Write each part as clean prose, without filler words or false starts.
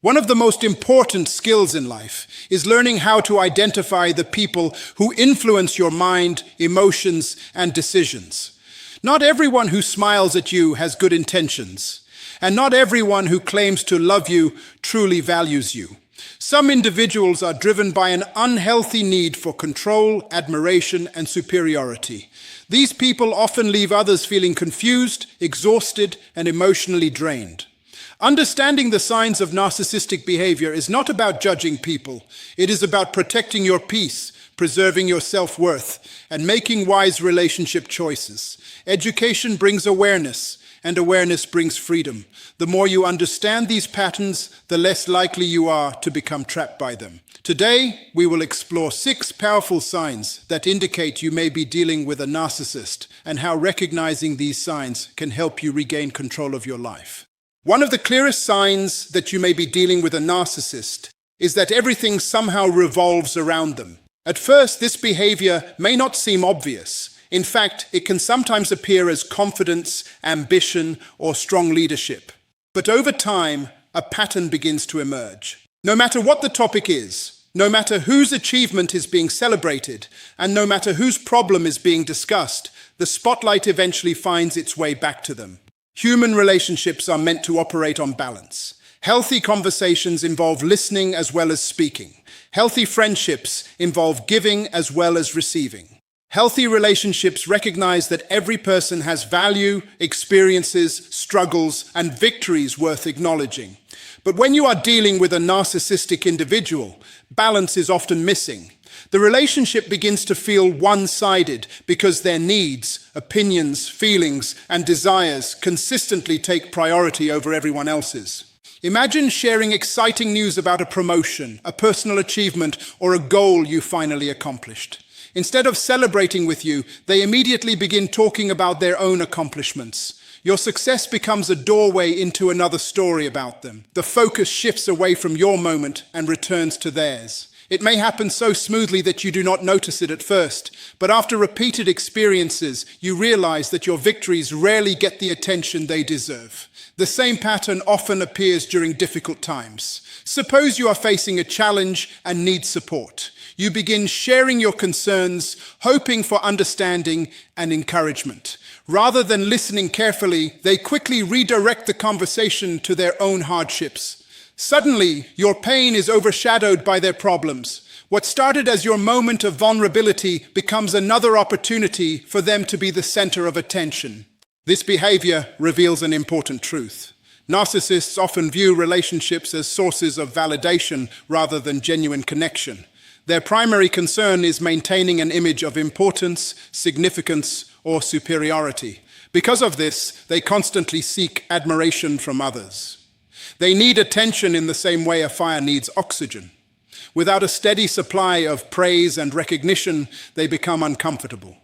One of the most important skills in life is learning how to identify the people who influence your mind, emotions, and decisions. Not everyone who smiles at you has good intentions, and not everyone who claims to love you truly values you. Some individuals are driven by an unhealthy need for control, admiration, and superiority. These people often leave others feeling confused, exhausted, and emotionally drained. Understanding the signs of narcissistic behavior is not about judging people. It is about protecting your peace, preserving your self-worth, and making wise relationship choices. Education brings awareness, and awareness brings freedom. The more you understand these patterns, the less likely you are to become trapped by them. Today, we will explore 6 powerful signs that indicate you may be dealing with a narcissist, and how recognizing these signs can help you regain control of your life. One of the clearest signs that you may be dealing with a narcissist is that everything somehow revolves around them. At first, this behavior may not seem obvious. In fact, it can sometimes appear as confidence, ambition, or strong leadership. But over time, a pattern begins to emerge. No matter what the topic is, no matter whose achievement is being celebrated, and no matter whose problem is being discussed, the spotlight eventually finds its way back to them. Human relationships are meant to operate on balance. Healthy conversations involve listening as well as speaking. Healthy friendships involve giving as well as receiving. Healthy relationships recognize that every person has value, experiences, struggles, and victories worth acknowledging. But when you are dealing with a narcissistic individual, balance is often missing. The relationship begins to feel one-sided because their needs, opinions, feelings, and desires consistently take priority over everyone else's. Imagine sharing exciting news about a promotion, a personal achievement, or a goal you finally accomplished. Instead of celebrating with you, they immediately begin talking about their own accomplishments. Your success becomes a doorway into another story about them. The focus shifts away from your moment and returns to theirs. It may happen so smoothly that you do not notice it at first, but after repeated experiences, you realize that your victories rarely get the attention they deserve. The same pattern often appears during difficult times. Suppose you are facing a challenge and need support. You begin sharing your concerns, hoping for understanding and encouragement. Rather than listening carefully, they quickly redirect the conversation to their own hardships. Suddenly, your pain is overshadowed by their problems. What started as your moment of vulnerability becomes another opportunity for them to be the center of attention. This behavior reveals an important truth. Narcissists often view relationships as sources of validation rather than genuine connection. Their primary concern is maintaining an image of importance, significance, or superiority. Because of this, they constantly seek admiration from others. They need attention in the same way a fire needs oxygen. Without a steady supply of praise and recognition, they become uncomfortable.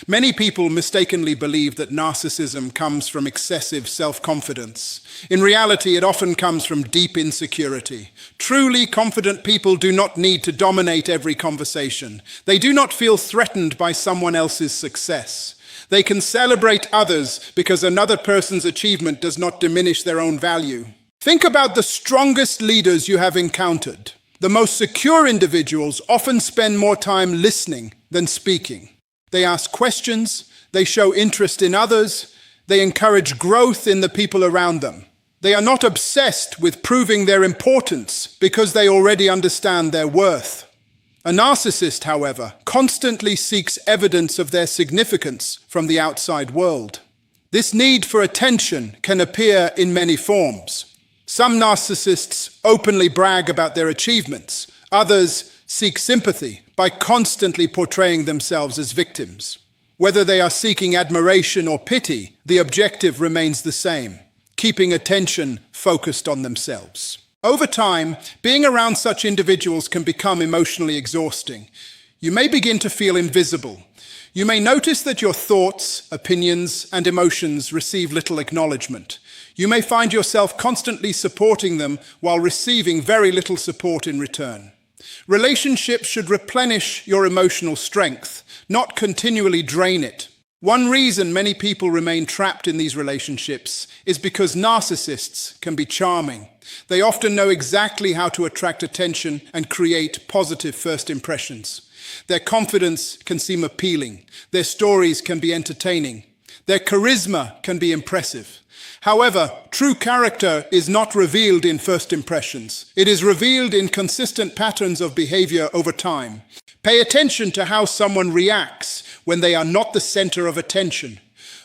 Many people mistakenly believe that narcissism comes from excessive self-confidence. In reality, it often comes from deep insecurity. Truly confident people do not need to dominate every conversation. They do not feel threatened by someone else's success. They can celebrate others because another person's achievement does not diminish their own value. Think about the strongest leaders you have encountered. The most secure individuals often spend more time listening than speaking. They ask questions, they show interest in others, they encourage growth in the people around them. They are not obsessed with proving their importance because they already understand their worth. A narcissist, however, constantly seeks evidence of their significance from the outside world. This need for attention can appear in many forms. Some narcissists openly brag about their achievements. Others seek sympathy by constantly portraying themselves as victims. Whether they are seeking admiration or pity, the objective remains the same: keeping attention focused on themselves. Over time, being around such individuals can become emotionally exhausting. You may begin to feel invisible. You may notice that your thoughts, opinions, and emotions receive little acknowledgement. You may find yourself constantly supporting them while receiving very little support in return. Relationships should replenish your emotional strength, not continually drain it. One reason many people remain trapped in these relationships is because narcissists can be charming. They often know exactly how to attract attention and create positive first impressions. Their confidence can seem appealing. Their stories can be entertaining. Their charisma can be impressive. However, true character is not revealed in first impressions. It is revealed in consistent patterns of behavior over time. Pay attention to how someone reacts when they are not the center of attention.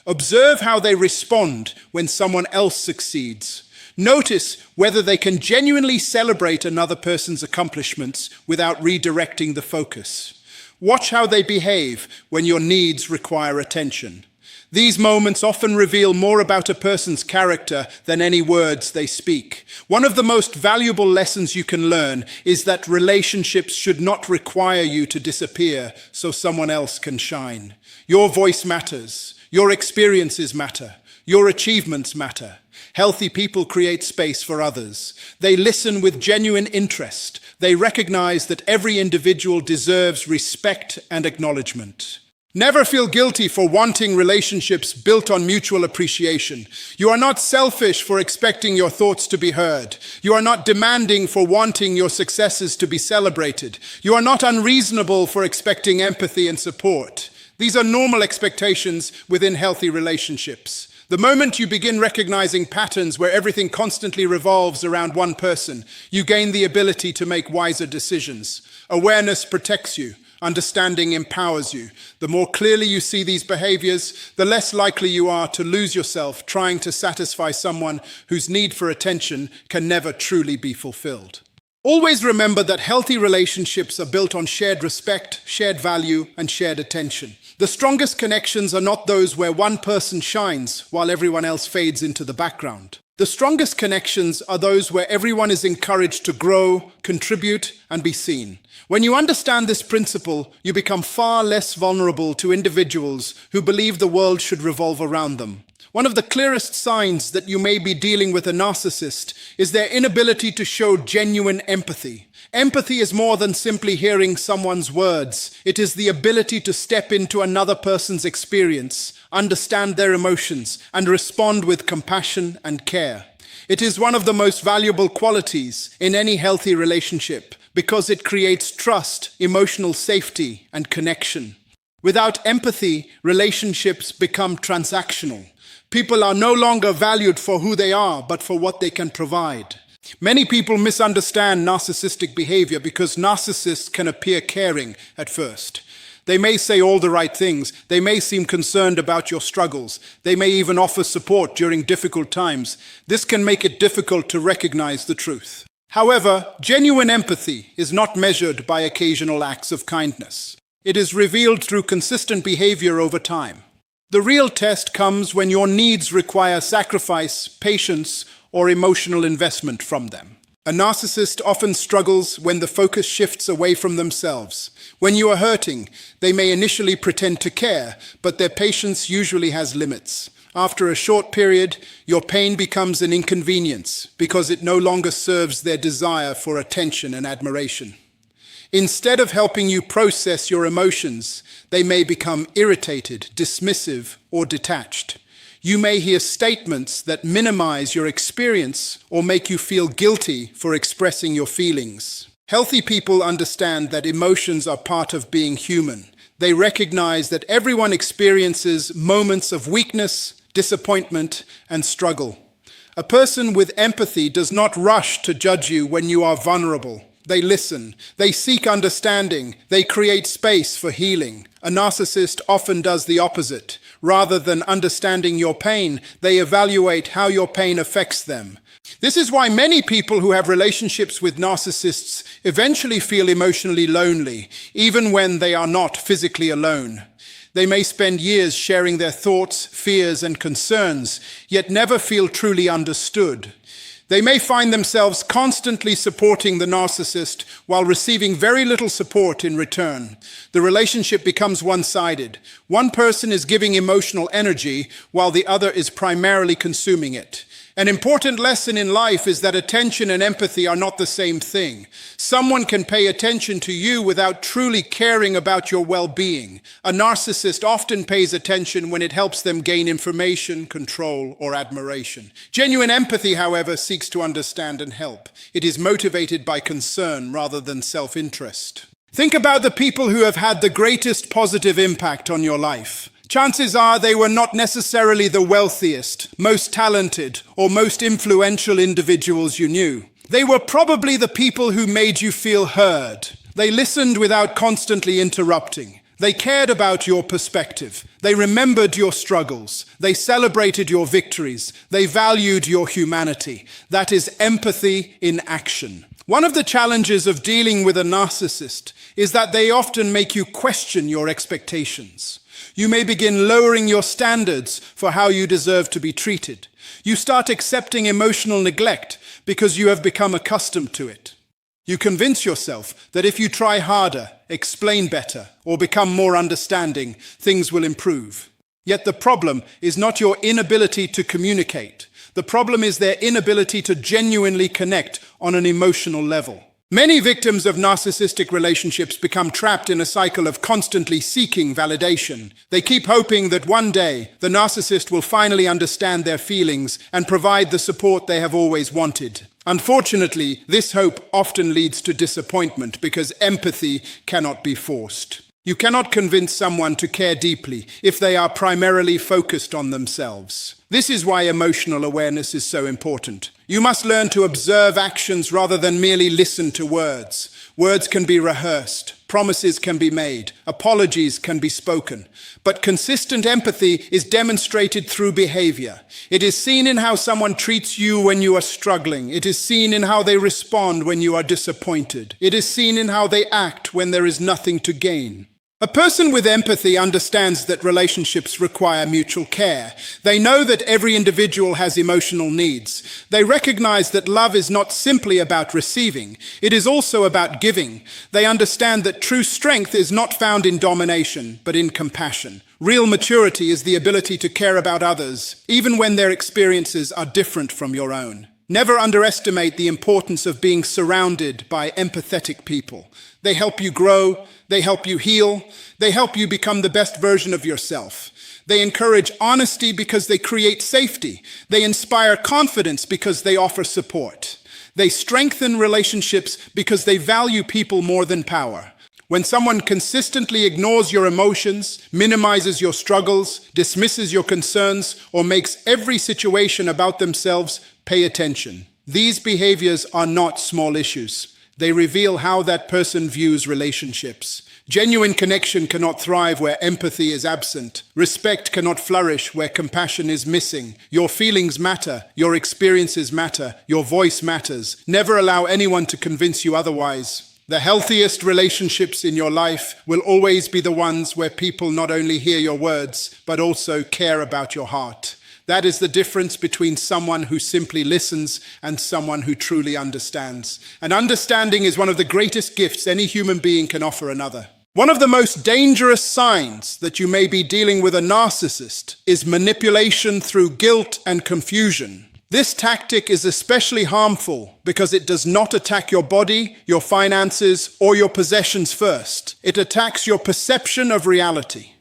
Observe how they respond when someone else succeeds. Notice whether they can genuinely celebrate another person's accomplishments without redirecting the focus. Watch how they behave when your needs require attention. These moments often reveal more about a person's character than any words they speak. One of the most valuable lessons you can learn is that relationships should not require you to disappear so someone else can shine. Your voice matters. Your experiences matter. Your achievements matter. Healthy people create space for others. They listen with genuine interest. They recognize that every individual deserves respect and acknowledgement. Never feel guilty for wanting relationships built on mutual appreciation. You are not selfish for expecting your thoughts to be heard. You are not demanding for wanting your successes to be celebrated. You are not unreasonable for expecting empathy and support. These are normal expectations within healthy relationships. The moment you begin recognizing patterns where everything constantly revolves around one person, you gain the ability to make wiser decisions. Awareness protects you. Understanding empowers you. The more clearly you see these behaviors, the less likely you are to lose yourself trying to satisfy someone whose need for attention can never truly be fulfilled. Always remember that healthy relationships are built on shared respect, shared value, and shared attention. The strongest connections are not those where one person shines while everyone else fades into the background. The strongest connections are those where everyone is encouraged to grow, contribute, and be seen. When you understand this principle, you become far less vulnerable to individuals who believe the world should revolve around them. One of the clearest signs that you may be dealing with a narcissist is their inability to show genuine empathy. Empathy is more than simply hearing someone's words. It is the ability to step into another person's experience, understand their emotions, and respond with compassion and care. It is one of the most valuable qualities in any healthy relationship because it creates trust, emotional safety, and connection. Without empathy, relationships become transactional. People are no longer valued for who they are, but for what they can provide. Many people misunderstand narcissistic behavior because narcissists can appear caring at first. They may say all the right things. They may seem concerned about your struggles. They may even offer support during difficult times. This can make it difficult to recognize the truth. However, genuine empathy is not measured by occasional acts of kindness. It is revealed through consistent behavior over time. The real test comes when your needs require sacrifice, patience, or emotional investment from them. A narcissist often struggles when the focus shifts away from themselves. When you are hurting, they may initially pretend to care, but their patience usually has limits. After a short period, your pain becomes an inconvenience because it no longer serves their desire for attention and admiration. Instead of helping you process your emotions, they may become irritated, dismissive, or detached. You may hear statements that minimize your experience or make you feel guilty for expressing your feelings. Healthy people understand that emotions are part of being human. They recognize that everyone experiences moments of weakness, disappointment, and struggle. A person with empathy does not rush to judge you when you are vulnerable. They listen. They seek understanding. They create space for healing. A narcissist often does the opposite. Rather than understanding your pain, they evaluate how your pain affects them. This is why many people who have relationships with narcissists eventually feel emotionally lonely, even when they are not physically alone. They may spend years sharing their thoughts, fears, and concerns, yet never feel truly understood. They may find themselves constantly supporting the narcissist while receiving very little support in return. The relationship becomes one-sided. One person is giving emotional energy while the other is primarily consuming it. An important lesson in life is that attention and empathy are not the same thing. Someone can pay attention to you without truly caring about your well-being. A narcissist often pays attention when it helps them gain information, control, or admiration. Genuine empathy, however, seeks to understand and help. It is motivated by concern rather than self-interest. Think about the people who have had the greatest positive impact on your life. Chances are they were not necessarily the wealthiest, most talented, or most influential individuals you knew. They were probably the people who made you feel heard. They listened without constantly interrupting. They cared about your perspective. They remembered your struggles. They celebrated your victories. They valued your humanity. That is empathy in action. One of the challenges of dealing with a narcissist is that they often make you question your expectations. You may begin lowering your standards for how you deserve to be treated. You start accepting emotional neglect because you have become accustomed to it. You convince yourself that if you try harder, explain better, or become more understanding, things will improve. Yet the problem is not your inability to communicate. The problem is their inability to genuinely connect on an emotional level. Many victims of narcissistic relationships become trapped in a cycle of constantly seeking validation. They keep hoping that one day the narcissist will finally understand their feelings and provide the support they have always wanted. Unfortunately, this hope often leads to disappointment because empathy cannot be forced. You cannot convince someone to care deeply if they are primarily focused on themselves. This is why emotional awareness is so important. You must learn to observe actions rather than merely listen to words. Words can be rehearsed, promises can be made, apologies can be spoken. But consistent empathy is demonstrated through behavior. It is seen in how someone treats you when you are struggling. It is seen in how they respond when you are disappointed. It is seen in how they act when there is nothing to gain. A person with empathy understands that relationships require mutual care. They know that every individual has emotional needs. They recognize that love is not simply about receiving, it is also about giving. They understand that true strength is not found in domination, but in compassion. Real maturity is the ability to care about others, even when their experiences are different from your own. Never underestimate the importance of being surrounded by empathetic people. They help you grow, they help you heal, they help you become the best version of yourself. They encourage honesty because they create safety. They inspire confidence because they offer support. They strengthen relationships because they value people more than power. When someone consistently ignores your emotions, minimizes your struggles, dismisses your concerns, or makes every situation about themselves, pay attention. These behaviors are not small issues. They reveal how that person views relationships. Genuine connection cannot thrive where empathy is absent. Respect cannot flourish where compassion is missing. Your feelings matter. Your experiences matter. Your voice matters. Never allow anyone to convince you otherwise. The healthiest relationships in your life will always be the ones where people not only hear your words, but also care about your heart. That is the difference between someone who simply listens and someone who truly understands. And understanding is one of the greatest gifts any human being can offer another. One of the most dangerous signs that you may be dealing with a narcissist is manipulation through guilt and confusion. This tactic is especially harmful because it does not attack your body, your finances, or your possessions first. It attacks your perception of reality.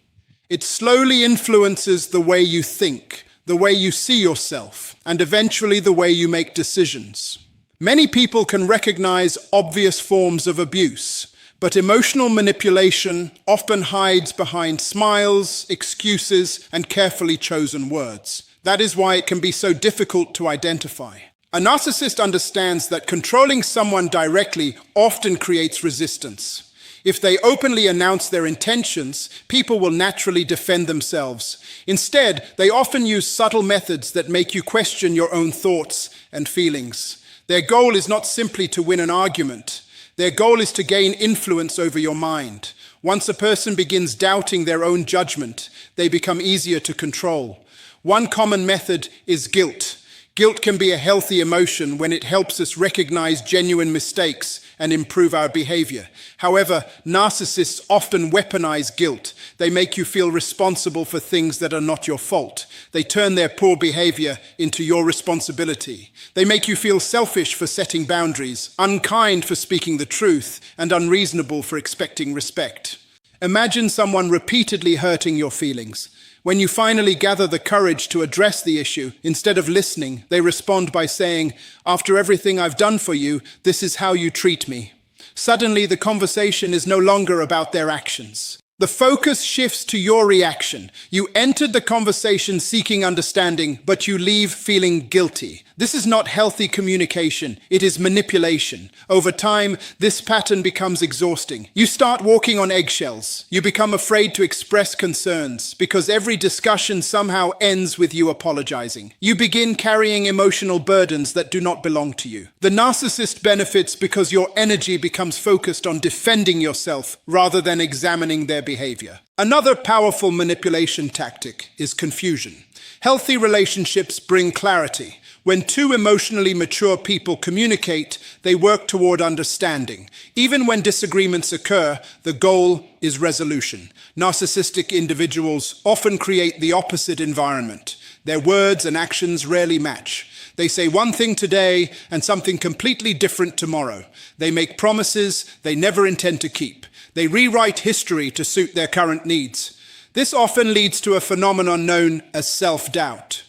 It slowly influences the way you think, the way you see yourself, and eventually the way you make decisions. Many people can recognize obvious forms of abuse, but emotional manipulation often hides behind smiles, excuses, and carefully chosen words. That is why it can be so difficult to identify. A narcissist understands that controlling someone directly often creates resistance. If they openly announce their intentions, people will naturally defend themselves. Instead, they often use subtle methods that make you question your own thoughts and feelings. Their goal is not simply to win an argument. Their goal is to gain influence over your mind. Once a person begins doubting their own judgment, they become easier to control. One common method is guilt. Guilt can be a healthy emotion when it helps us recognize genuine mistakes and improve our behavior. However, narcissists often weaponize guilt. They make you feel responsible for things that are not your fault. They turn their poor behavior into your responsibility. They make you feel selfish for setting boundaries, unkind for speaking the truth, and unreasonable for expecting respect. Imagine someone repeatedly hurting your feelings. When you finally gather the courage to address the issue, instead of listening, they respond by saying, "After everything I've done for you, this is how you treat me." Suddenly, the conversation is no longer about their actions. The focus shifts to your reaction. You entered the conversation seeking understanding, but you leave feeling guilty. This is not healthy communication. It is manipulation. Over time, this pattern becomes exhausting. You start walking on eggshells. You become afraid to express concerns because every discussion somehow ends with you apologizing. You begin carrying emotional burdens that do not belong to you. The narcissist benefits because your energy becomes focused on defending yourself rather than examining their behavior. Another powerful manipulation tactic is confusion. Healthy relationships bring clarity. When two emotionally mature people communicate, they work toward understanding. Even when disagreements occur, the goal is resolution. Narcissistic individuals often create the opposite environment. Their words and actions rarely match. They say one thing today and something completely different tomorrow. They make promises they never intend to keep. They rewrite history to suit their current needs. This often leads to a phenomenon known as self-doubt.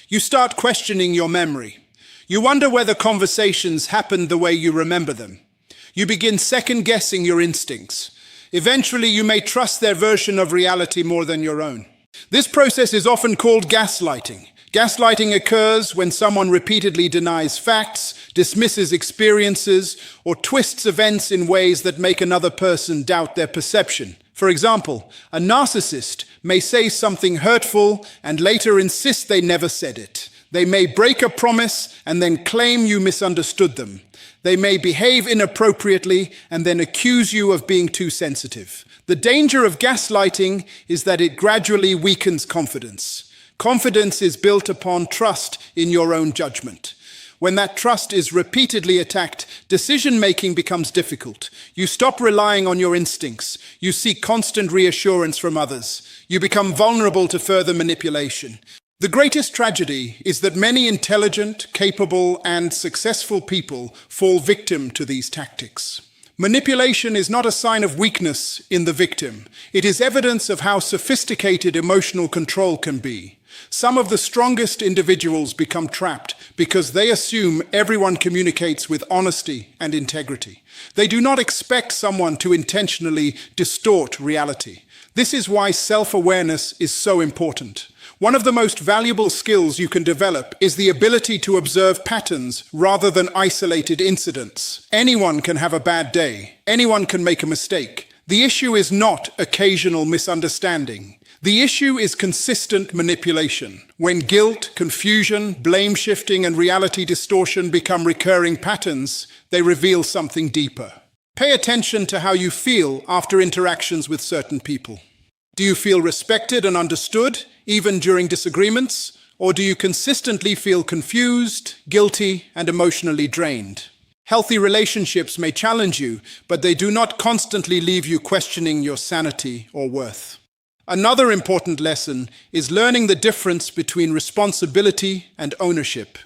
You start questioning your memory. You wonder whether conversations happened the way you remember them. You begin second-guessing your instincts. Eventually, you may trust their version of reality more than your own. This process is often called gaslighting. Gaslighting occurs when someone repeatedly denies facts, dismisses experiences, or twists events in ways that make another person doubt their perception. For example, a narcissist may say something hurtful and later insist they never said it. They may break a promise and then claim you misunderstood them. They may behave inappropriately and then accuse you of being too sensitive. The danger of gaslighting is that it gradually weakens confidence. Confidence is built upon trust in your own judgment. When that trust is repeatedly attacked, decision-making becomes difficult. You stop relying on your instincts. You seek constant reassurance from others. You become vulnerable to further manipulation. The greatest tragedy is that many intelligent, capable, and successful people fall victim to these tactics. Manipulation is not a sign of weakness in the victim. It is evidence of how sophisticated emotional control can be. Some of the strongest individuals become trapped because they assume everyone communicates with honesty and integrity. They do not expect someone to intentionally distort reality. This is why self-awareness is so important. One of the most valuable skills you can develop is the ability to observe patterns rather than isolated incidents. Anyone can have a bad day. Anyone can make a mistake. The issue is not occasional misunderstanding. The issue is consistent manipulation. When guilt, confusion, blame shifting, and reality distortion become recurring patterns, they reveal something deeper. Pay attention to how you feel after interactions with certain people. Do you feel respected and understood, even during disagreements? Or do you consistently feel confused, guilty, and emotionally drained? Healthy relationships may challenge you, but they do not constantly leave you questioning your sanity or worth. Another important lesson is learning the difference between responsibility and ownership.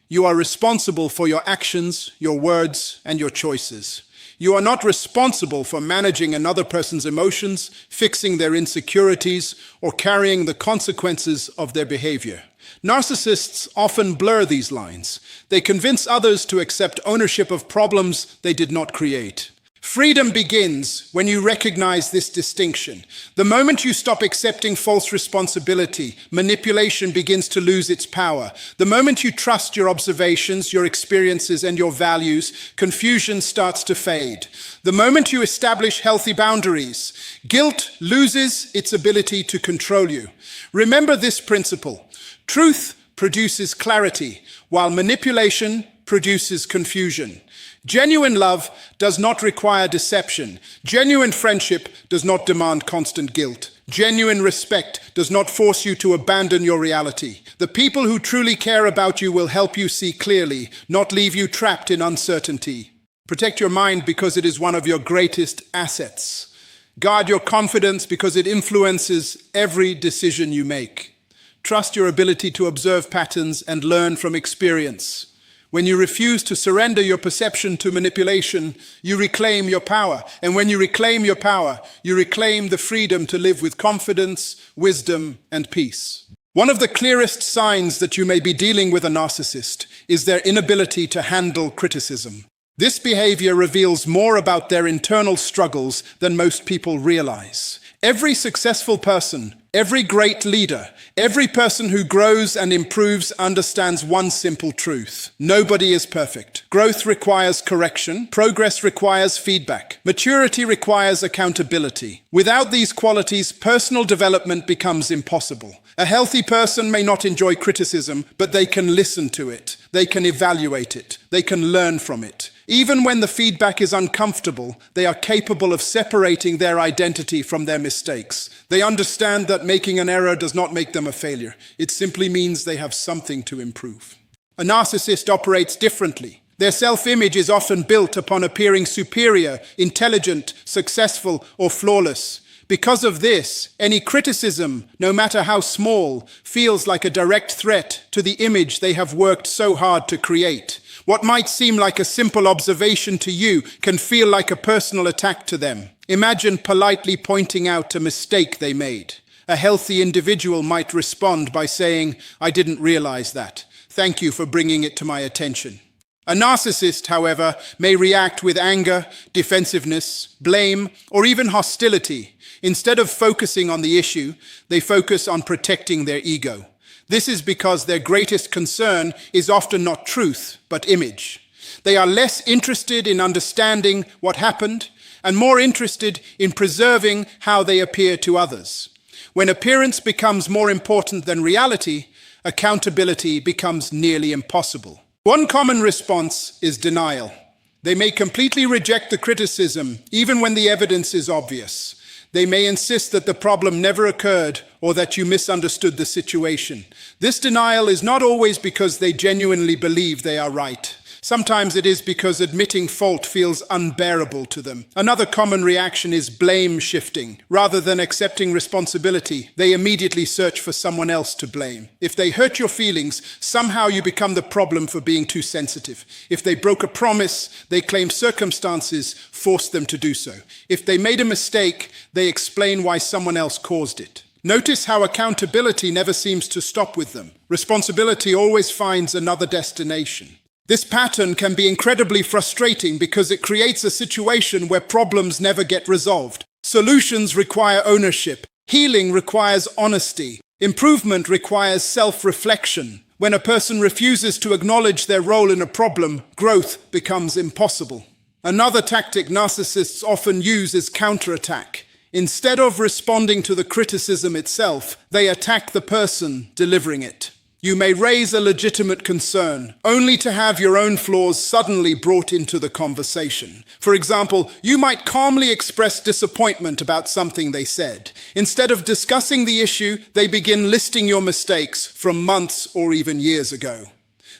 You are responsible for your actions, your words, and your choices. You are not responsible for managing another person's emotions, fixing their insecurities, or carrying the consequences of their behavior. Narcissists often blur these lines. They convince others to accept ownership of problems they did not create. Freedom begins when you recognize this distinction. The moment you stop accepting false responsibility, manipulation begins to lose its power. The moment you trust your observations, your experiences, and your values, confusion starts to fade. The moment you establish healthy boundaries, guilt loses its ability to control you. Remember this principle. Truth produces clarity, while manipulation produces confusion. Genuine love does not require deception. Genuine friendship does not demand constant guilt. Genuine respect does not force you to abandon your reality. The people who truly care about you will help you see clearly, not leave you trapped in uncertainty. Protect your mind because it is one of your greatest assets. Guard your confidence because it influences every decision you make. Trust your ability to observe patterns and learn from experience. When you refuse to surrender your perception to manipulation, you reclaim your power. And when you reclaim your power, you reclaim the freedom to live with confidence, wisdom, and peace. One of the clearest signs that you may be dealing with a narcissist is their inability to handle criticism. This behavior reveals more about their internal struggles than most people realize. Every successful person, every great leader, every person who grows and improves understands one simple truth. Nobody is perfect. Growth requires correction. Progress requires feedback. Maturity requires accountability. Without these qualities, personal development becomes impossible. A healthy person may not enjoy criticism, but they can listen to it. They can evaluate it. They can learn from it. Even when the feedback is uncomfortable, they are capable of separating their identity from their mistakes. They understand that making an error does not make them a failure. It simply means they have something to improve. A narcissist operates differently. Their self-image is often built upon appearing superior, intelligent, successful, or flawless. Because of this, any criticism, no matter how small, feels like a direct threat to the image they have worked so hard to create. What might seem like a simple observation to you can feel like a personal attack to them. Imagine politely pointing out a mistake they made. A healthy individual might respond by saying, "I didn't realize that. Thank you for bringing it to my attention." A narcissist, however, may react with anger, defensiveness, blame, or even hostility. Instead of focusing on the issue, they focus on protecting their ego. This is because their greatest concern is often not truth, but image. They are less interested in understanding what happened and more interested in preserving how they appear to others. When appearance becomes more important than reality, accountability becomes nearly impossible. One common response is denial. They may completely reject the criticism, even when the evidence is obvious. They may insist that the problem never occurred or that you misunderstood the situation. This denial is not always because they genuinely believe they are right. Sometimes it is because admitting fault feels unbearable to them. Another common reaction is blame shifting. Rather than accepting responsibility, they immediately search for someone else to blame. If they hurt your feelings, somehow you become the problem for being too sensitive. If they broke a promise, they claim circumstances forced them to do so. If they made a mistake, they explain why someone else caused it. Notice how accountability never seems to stop with them. Responsibility always finds another destination. This pattern can be incredibly frustrating because it creates a situation where problems never get resolved. Solutions require ownership. Healing requires honesty. Improvement requires self-reflection. When a person refuses to acknowledge their role in a problem, growth becomes impossible. Another tactic narcissists often use is counterattack. Instead of responding to the criticism itself, they attack the person delivering it. You may raise a legitimate concern, only to have your own flaws suddenly brought into the conversation. For example, you might calmly express disappointment about something they said. Instead of discussing the issue, they begin listing your mistakes from months or even years ago.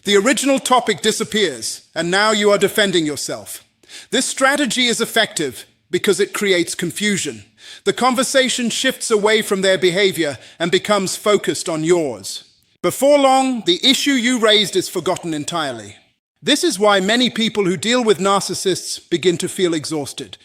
The original topic disappears, and now you are defending yourself. This strategy is effective because it creates confusion. The conversation shifts away from their behavior and becomes focused on yours. Before long, the issue you raised is forgotten entirely. This is why many people who deal with narcissists begin to feel exhausted.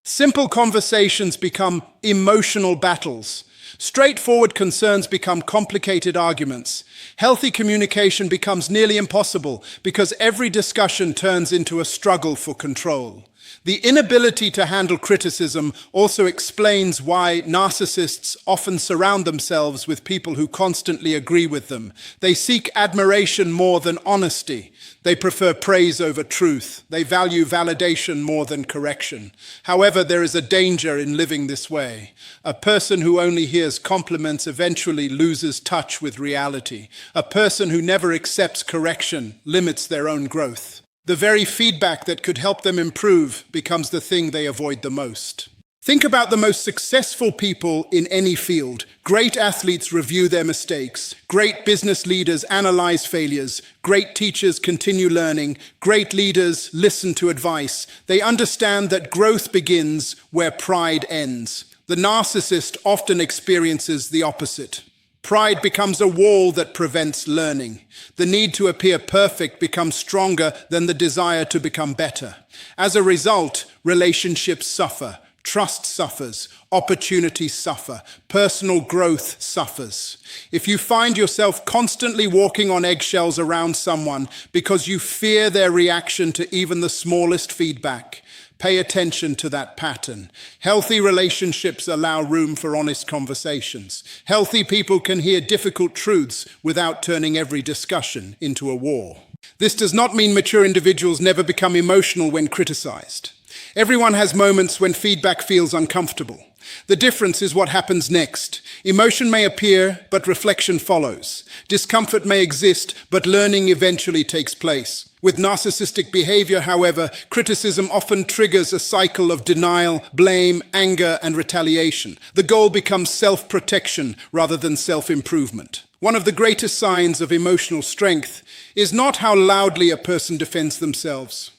Simple conversations become emotional battles. Straightforward concerns become complicated arguments. Healthy communication becomes nearly impossible because every discussion turns into a struggle for control. The inability to handle criticism also explains why narcissists often surround themselves with people who constantly agree with them. They seek admiration more than honesty. They prefer praise over truth. They value validation more than correction. However, there is a danger in living this way. A person who only hears compliments eventually loses touch with reality. A person who never accepts correction limits their own growth. The very feedback that could help them improve becomes the thing they avoid the most. Think about the most successful people in any field. Great athletes review their mistakes. Great business leaders analyze failures. Great teachers continue learning. Great leaders listen to advice. They understand that growth begins where pride ends. The narcissist often experiences the opposite. Pride becomes a wall that prevents learning. The need to appear perfect becomes stronger than the desire to become better. As a result, relationships suffer, trust suffers, opportunities suffer, personal growth suffers. If you find yourself constantly walking on eggshells around someone because you fear their reaction to even the smallest feedback, pay attention to that pattern. Healthy relationships allow room for honest conversations. Healthy people can hear difficult truths without turning every discussion into a war. This does not mean mature individuals never become emotional when criticized. Everyone has moments when feedback feels uncomfortable. The difference is what happens next. Emotion may appear, but reflection follows. Discomfort may exist, but learning eventually takes place. With narcissistic behavior, however, criticism often triggers a cycle of denial, blame, anger, and retaliation. The goal becomes self-protection rather than self-improvement. One of the greatest signs of emotional strength is not how loudly a person defends themselves.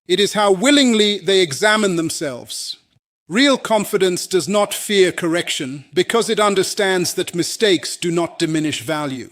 It is how willingly they examine themselves. Real confidence does not fear correction because it understands that mistakes do not diminish value.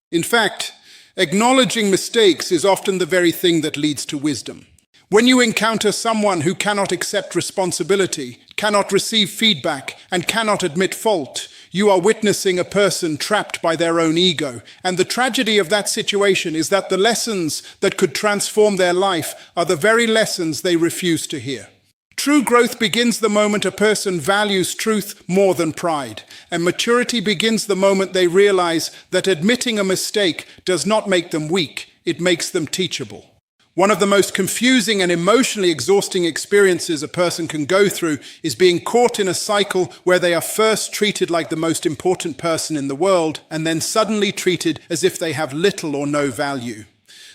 In fact, acknowledging mistakes is often the very thing that leads to wisdom. When you encounter someone who cannot accept responsibility, cannot receive feedback, and cannot admit fault, you are witnessing a person trapped by their own ego. And the tragedy of that situation is that the lessons that could transform their life are the very lessons they refuse to hear. True growth begins the moment a person values truth more than pride, and maturity begins the moment they realize that admitting a mistake does not make them weak, it makes them teachable. One of the most confusing and emotionally exhausting experiences a person can go through is being caught in a cycle where they are first treated like the most important person in the world and then suddenly treated as if they have little or no value.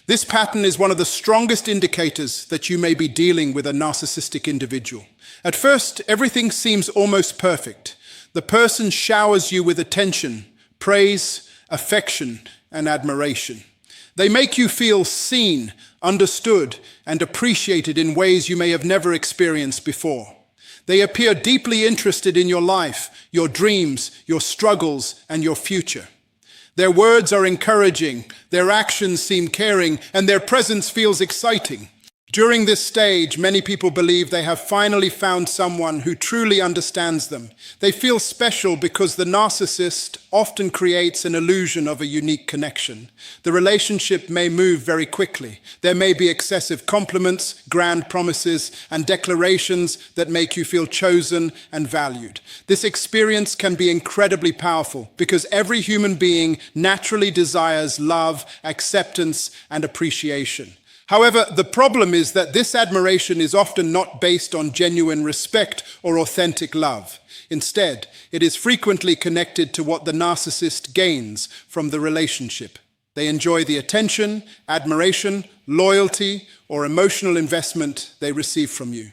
This pattern is one of the strongest indicators that you may be dealing with a narcissistic individual. At first, everything seems almost perfect. The person showers you with attention, praise, affection, and admiration. They make you feel seen, understood, and appreciated in ways you may have never experienced before. They appear deeply interested in your life, your dreams, your struggles, and your future. Their words are encouraging, their actions seem caring, and their presence feels exciting. During this stage, many people believe they have finally found someone who truly understands them. They feel special because the narcissist often creates an illusion of a unique connection. The relationship may move very quickly. There may be excessive compliments, grand promises, and declarations that make you feel chosen and valued. This experience can be incredibly powerful because every human being naturally desires love, acceptance, and appreciation. However, the problem is that this admiration is often not based on genuine respect or authentic love. Instead, it is frequently connected to what the narcissist gains from the relationship. They enjoy the attention, admiration, loyalty, or emotional investment they receive from you.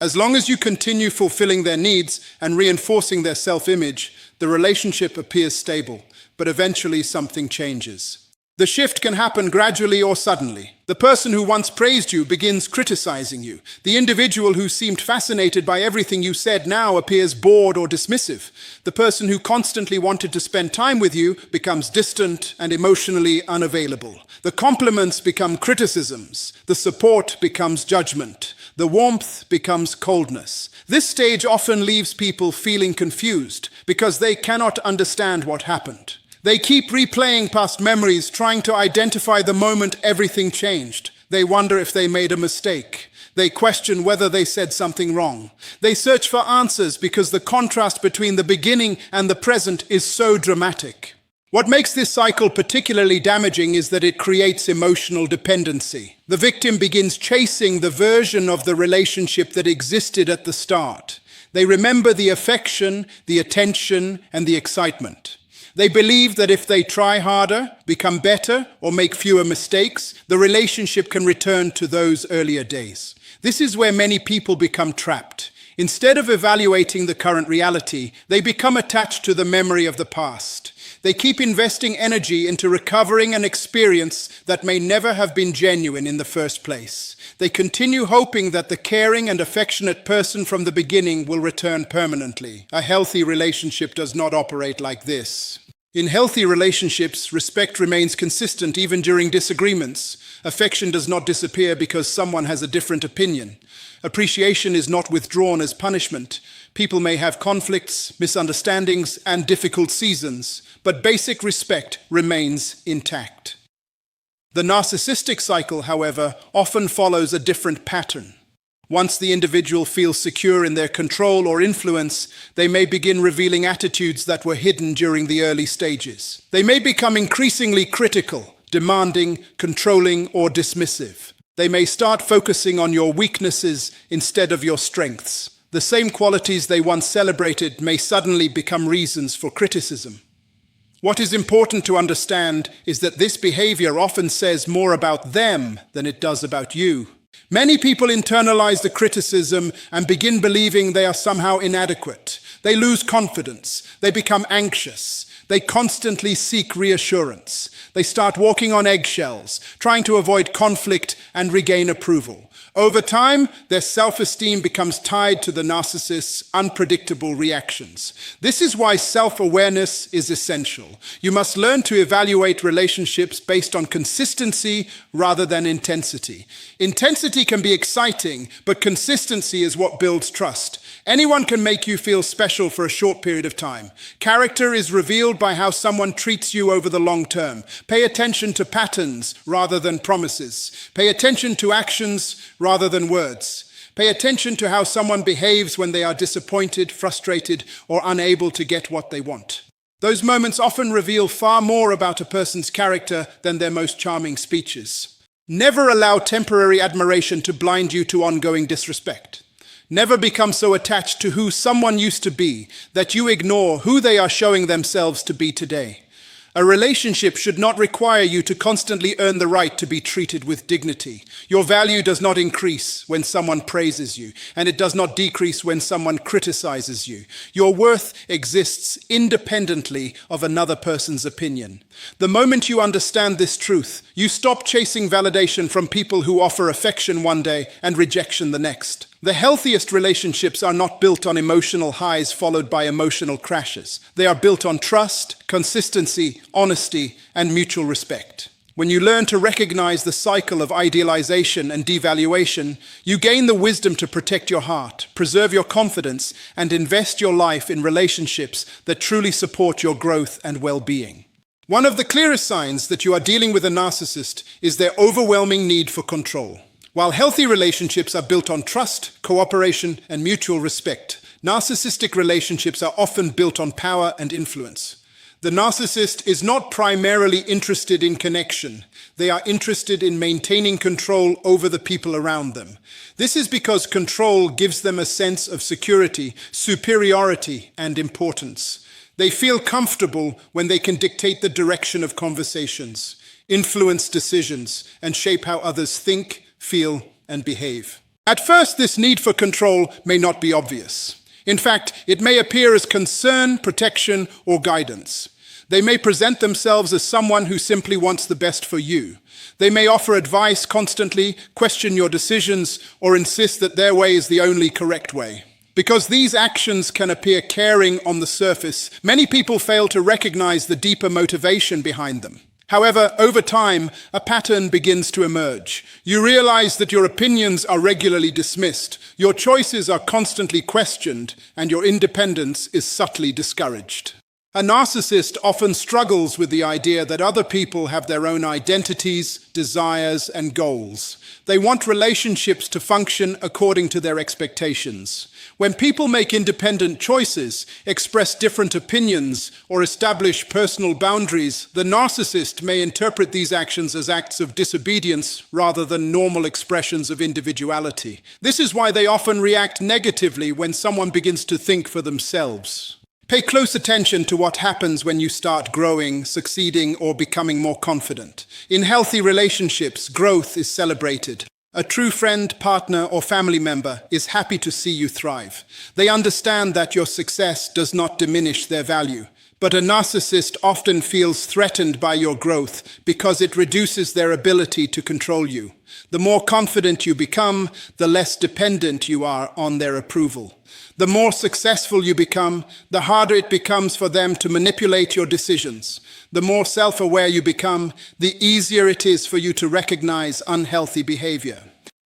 As long as you continue fulfilling their needs and reinforcing their self-image, the relationship appears stable, but eventually something changes. The shift can happen gradually or suddenly. The person who once praised you begins criticizing you. The individual who seemed fascinated by everything you said now appears bored or dismissive. The person who constantly wanted to spend time with you becomes distant and emotionally unavailable. The compliments become criticisms. The support becomes judgment. The warmth becomes coldness. This stage often leaves people feeling confused because they cannot understand what happened. They keep replaying past memories, trying to identify the moment everything changed. They wonder if they made a mistake. They question whether they said something wrong. They search for answers because the contrast between the beginning and the present is so dramatic. What makes this cycle particularly damaging is that it creates emotional dependency. The victim begins chasing the version of the relationship that existed at the start. They remember the affection, the attention, and the excitement. They believe that if they try harder, become better, or make fewer mistakes, the relationship can return to those earlier days. This is where many people become trapped. Instead of evaluating the current reality, they become attached to the memory of the past. They keep investing energy into recovering an experience that may never have been genuine in the first place. They continue hoping that the caring and affectionate person from the beginning will return permanently. A healthy relationship does not operate like this. In healthy relationships, respect remains consistent even during disagreements. Affection does not disappear because someone has a different opinion. Appreciation is not withdrawn as punishment. People may have conflicts, misunderstandings, and difficult seasons, but basic respect remains intact. The narcissistic cycle, however, often follows a different pattern. Once the individual feels secure in their control or influence, they may begin revealing attitudes that were hidden during the early stages. They may become increasingly critical, demanding, controlling, or dismissive. They may start focusing on your weaknesses instead of your strengths. The same qualities they once celebrated may suddenly become reasons for criticism. What is important to understand is that this behavior often says more about them than it does about you. Many people internalize the criticism and begin believing they are somehow inadequate. They lose confidence. They become anxious. They constantly seek reassurance. They start walking on eggshells, trying to avoid conflict and regain approval. Over time, their self-esteem becomes tied to the narcissist's unpredictable reactions. This is why self-awareness is essential. You must learn to evaluate relationships based on consistency rather than intensity. Intensity can be exciting, but consistency is what builds trust. Anyone can make you feel special for a short period of time. Character is revealed by how someone treats you over the long term. Pay attention to patterns rather than promises. Pay attention to actions rather than words. Pay attention to how someone behaves when they are disappointed, frustrated, or unable to get what they want. Those moments often reveal far more about a person's character than their most charming speeches. Never allow temporary admiration to blind you to ongoing disrespect. Never become so attached to who someone used to be that you ignore who they are showing themselves to be today. A relationship should not require you to constantly earn the right to be treated with dignity. Your value does not increase when someone praises you, and it does not decrease when someone criticizes you. Your worth exists independently of another person's opinion. The moment you understand this truth, you stop chasing validation from people who offer affection one day and rejection the next. The healthiest relationships are not built on emotional highs followed by emotional crashes. They are built on trust, consistency, honesty, and mutual respect. When you learn to recognize the cycle of idealization and devaluation, you gain the wisdom to protect your heart, preserve your confidence, and invest your life in relationships that truly support your growth and well-being. One of the clearest signs that you are dealing with a narcissist is their overwhelming need for control. While healthy relationships are built on trust, cooperation, and mutual respect, narcissistic relationships are often built on power and influence. The narcissist is not primarily interested in connection. They are interested in maintaining control over the people around them. This is because control gives them a sense of security, superiority, and importance. They feel comfortable when they can dictate the direction of conversations, influence decisions, and shape how others think, feel, and behave. At first, this need for control may not be obvious. In fact, it may appear as concern, protection, or guidance. They may present themselves as someone who simply wants the best for you. They may offer advice constantly, question your decisions, or insist that their way is the only correct way. Because these actions can appear caring on the surface, many people fail to recognize the deeper motivation behind them. However, over time, a pattern begins to emerge. You realize that your opinions are regularly dismissed, your choices are constantly questioned, and your independence is subtly discouraged. A narcissist often struggles with the idea that other people have their own identities, desires, and goals. They want relationships to function according to their expectations. When people make independent choices, express different opinions, or establish personal boundaries, the narcissist may interpret these actions as acts of disobedience rather than normal expressions of individuality. This is why they often react negatively when someone begins to think for themselves. Pay close attention to what happens when you start growing, succeeding, or becoming more confident. In healthy relationships, growth is celebrated. A true friend, partner, or family member is happy to see you thrive. They understand that your success does not diminish their value. But a narcissist often feels threatened by your growth because it reduces their ability to control you. The more confident you become, the less dependent you are on their approval. The more successful you become, the harder it becomes for them to manipulate your decisions. The more self-aware you become, the easier it is for you to recognize unhealthy behavior.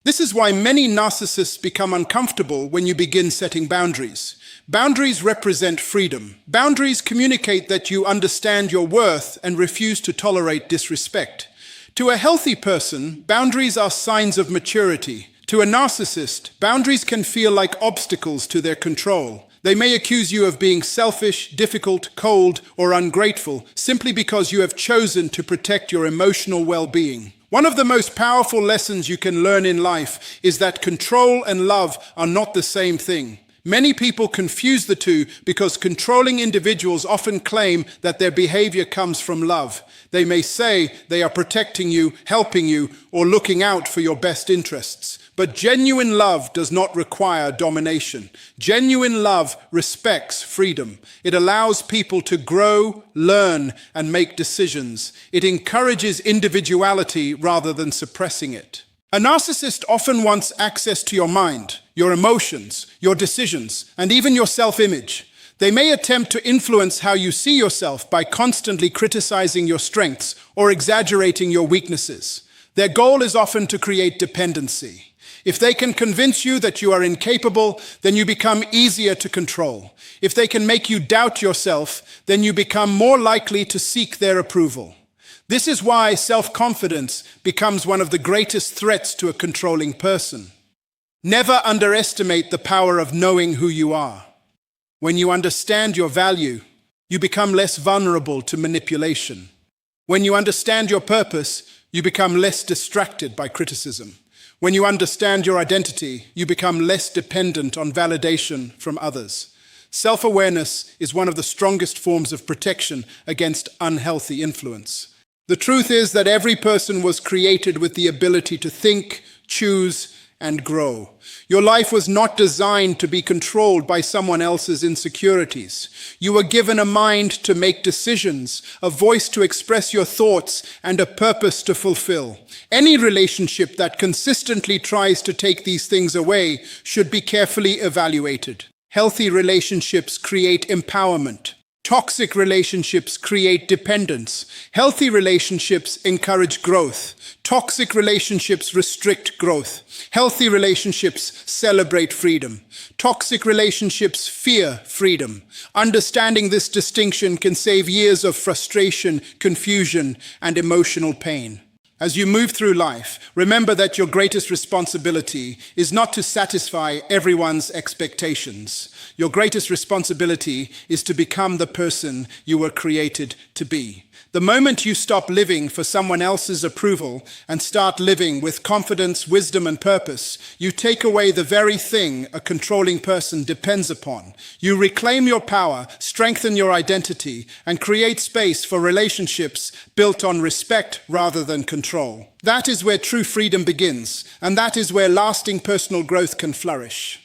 This is why many narcissists become uncomfortable when you begin setting boundaries. Boundaries represent freedom. Boundaries communicate that you understand your worth and refuse to tolerate disrespect. To a healthy person, boundaries are signs of maturity. To a narcissist, boundaries can feel like obstacles to their control. They may accuse you of being selfish, difficult, cold, or ungrateful simply because you have chosen to protect your emotional well-being. One of the most powerful lessons you can learn in life is that control and love are not the same thing. Many people confuse the two because controlling individuals often claim that their behavior comes from love. They may say they are protecting you, helping you, or looking out for your best interests. But genuine love does not require domination. Genuine love respects freedom. It allows people to grow, learn, and make decisions. It encourages individuality rather than suppressing it. A narcissist often wants access to your mind, your emotions, your decisions, and even your self-image. They may attempt to influence how you see yourself by constantly criticizing your strengths or exaggerating your weaknesses. Their goal is often to create dependency. If they can convince you that you are incapable, then you become easier to control. If they can make you doubt yourself, then you become more likely to seek their approval. This is why self-confidence becomes one of the greatest threats to a controlling person. Never underestimate the power of knowing who you are. When you understand your value, you become less vulnerable to manipulation. When you understand your purpose, you become less distracted by criticism. When you understand your identity, you become less dependent on validation from others. Self-awareness is one of the strongest forms of protection against unhealthy influence. The truth is that every person was created with the ability to think, choose, and grow. Your life was not designed to be controlled by someone else's insecurities. You were given a mind to make decisions, a voice to express your thoughts, and a purpose to fulfill. Any relationship that consistently tries to take these things away should be carefully evaluated. Healthy relationships create empowerment. Toxic relationships create dependence. Healthy relationships encourage growth. Toxic relationships restrict growth. Healthy relationships celebrate freedom. Toxic relationships fear freedom. Understanding this distinction can save years of frustration, confusion, and emotional pain. As you move through life, remember that your greatest responsibility is not to satisfy everyone's expectations. Your greatest responsibility is to become the person you were created to be. The moment you stop living for someone else's approval and start living with confidence, wisdom, and purpose, you take away the very thing a controlling person depends upon. You reclaim your power, strengthen your identity, and create space for relationships built on respect rather than control. That is where true freedom begins, and that is where lasting personal growth can flourish.